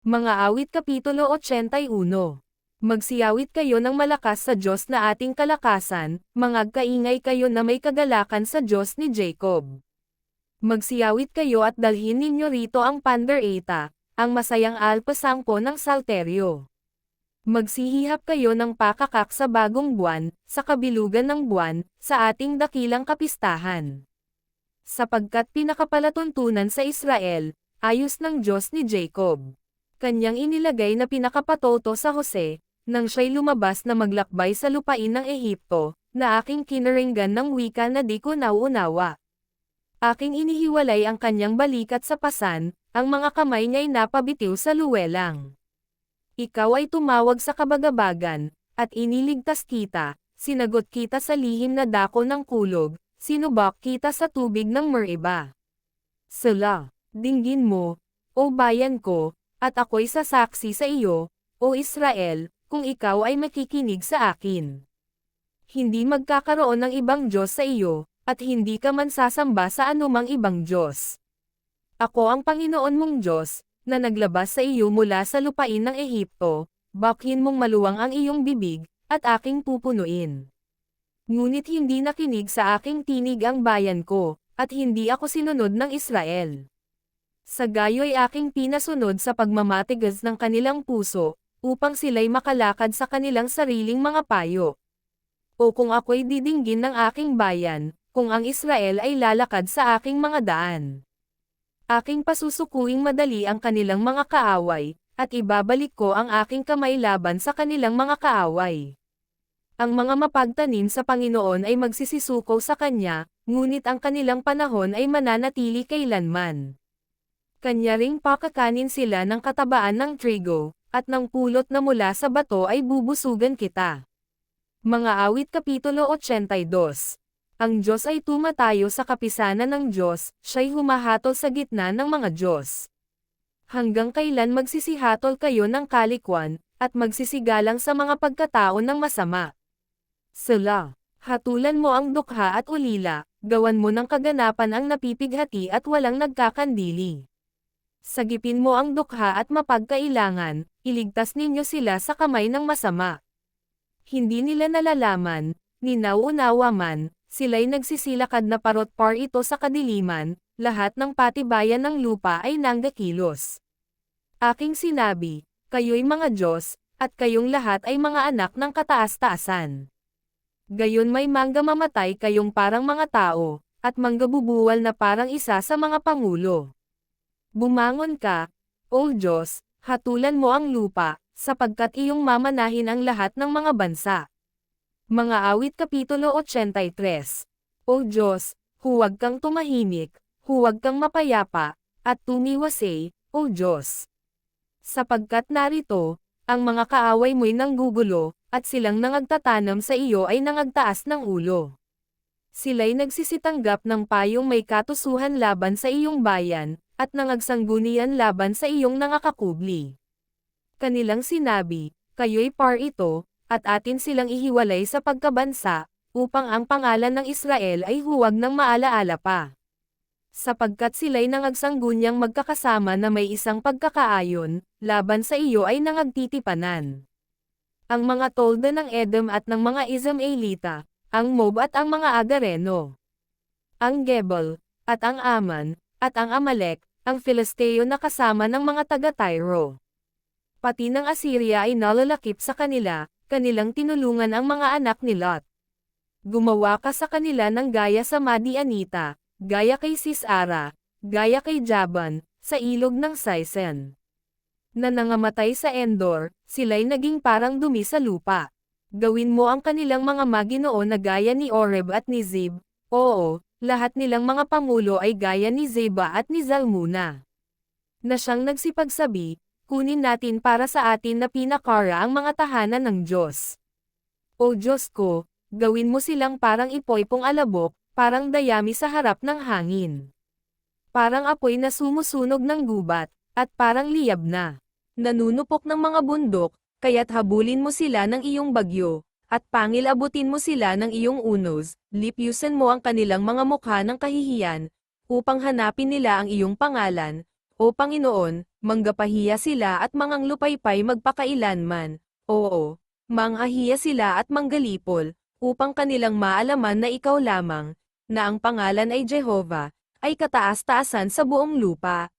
Mga awit Kapitulo 81. Magsiyawit kayo ng malakas sa Diyos na ating kalakasan, mangagkaingay kayo na may kagalakan sa Diyos ni Jacob. Magsiyawit kayo at dalhin ninyo rito ang pandereta, ang masayang alpasangko ng salteryo. Magsihihap kayo ng pakakak sa bagong buwan, sa kabilugan ng buwan, sa ating dakilang kapistahan. Sapagkat pinakapalatuntunan sa Israel, ayos ng Diyos ni Jacob. Kanyang inilagay na pinakapatoto sa Jose, nang siya'y lumabas na maglakbay sa lupain ng Ehipto, na aking kinaringgan ng wika na di ko nauunawa. Aking inihiwalay ang kanyang balikat sa pasan, ang mga kamay niya'y napabitiw sa luwelang. Ikaw ay tumawag sa kabagabagan, at iniligtas kita, sinagot kita sa lihim na dako ng kulog, sinubak kita sa tubig ng Meriba. Sela, dinggin mo, o bayan ko, at ako'y sasaksi sa iyo, o Israel, kung ikaw ay makikinig sa akin. Hindi magkakaroon ng ibang Diyos sa iyo, at hindi ka man sasamba sa anumang ibang Diyos. Ako ang Panginoon mong Diyos, na naglabas sa iyo mula sa lupain ng Ehipto, bakhin mong maluwang ang iyong bibig, at aking pupunuin. Ngunit hindi nakinig sa aking tinig ang bayan ko, at hindi ako sinunod ng Israel. Sa gayo'y aking pinasunod sa pagmamatigas ng kanilang puso, upang sila'y makalakad sa kanilang sariling mga payo. O kung ako'y didinggin ng aking bayan, kung ang Israel ay lalakad sa aking mga daan. Aking pasusukuing madali ang kanilang mga kaaway, at ibabalik ko ang aking kamay laban sa kanilang mga kaaway. Ang mga mapagtanim sa Panginoon ay magsisisuko sa Kanya, ngunit ang kanilang panahon ay mananatili kailanman. Kanya ring pakakanin sila ng katabaan ng trigo, at ng pulot na mula sa bato ay bubusugan kita. Mga awit Kapitulo 82. Ang Diyos ay tumatayo sa kapisanan ng Diyos, siya'y humahatol sa gitna ng mga Diyos. Hanggang kailan magsisihatol kayo ng kalikwan, at magsisigalang sa mga pagkatao ng masama? Sela, hatulan mo ang dukha at ulila, gawan mo ng kaganapan ang napipighati at walang nagkakandili. Sagipin mo ang dukha at mapagkailangan, iligtas ninyo sila sa kamay ng masama. Hindi nila nalalaman, ni nauunawa man, sila'y nagsisilakad na parot-par ito sa kadiliman, lahat ng patibayan ng lupa ay nanggakilos. Aking sinabi, kayo'y mga Diyos, at kayong lahat ay mga anak ng kataas-taasan. Gayon may mangga mamatay kayong parang mga tao, at manggabubuwal na parang isa sa mga pangulo. Bumangon ka, O Diyos, hatulan mo ang lupa, sapagkat iyong mamanahin ang lahat ng mga bansa. Mga awit Kapitulo 83. O Diyos, huwag kang tumahimik, huwag kang mapayapa, at tumiwasay, O Diyos. Sapagkat narito, ang mga kaaway mo'y nanggugulo, at silang nangagtatanam sa iyo ay nangagtaas ng ulo. Sila'y nagsisitanggap ng payong may katusuhan laban sa iyong bayan, at nangagsanggunian laban sa iyong nangakakubli. Kanilang sinabi, kayo'y par ito, at atin silang ihiwalay sa pagkabansa, upang ang pangalan ng Israel ay huwag nang maalaala pa. Sapagkat sila'y nangagsanggunyang magkakasama na may isang pagkakaayon, laban sa iyo ay nangagtitipanan. Ang mga tolda ng Edom at ng mga Ismaelita, ang Moab at ang mga Agareno, ang Gebel, at ang Aman, at ang Amalek, ang Filisteo na kasama ng mga taga-Tyro. Pati ng Assyria ay nalalakip sa kanila, kanilang tinulungan ang mga anak ni Lot. Gumawa ka sa kanila ng gaya sa Madianita, gaya kay Sisara, gaya kay Jaban, sa ilog ng Sisen. Na nangamatay sa Endor, sila'y naging parang dumi sa lupa. Gawin mo ang kanilang mga Maginoo na gaya ni Oreb at ni Zeb, oo, lahat nilang mga pangulo ay gaya ni Zeba at ni Zalmuna. Na siyang nagsipagsabi, kunin natin para sa atin na pinakara ang mga tahanan ng Diyos. O Diyos ko, gawin mo silang parang ipoy-pong alabok, parang dayami sa harap ng hangin. Parang apoy na sumusunog ng gubat, at parang liyab na nanunupok ng mga bundok, kaya't habulin mo sila ng iyong bagyo, at pangilabutin mo sila ng iyong unos, lipyusan mo ang kanilang mga mukha ng kahihiyan, upang hanapin nila ang iyong pangalan, O Panginoon, manggapahiya sila at manganglupaypay magpakailanman. Oo, manghahiya sila at manggalipol, upang kanilang maalaman na ikaw lamang, na ang pangalan ay Jehovah, ay kataas-taasan sa buong lupa.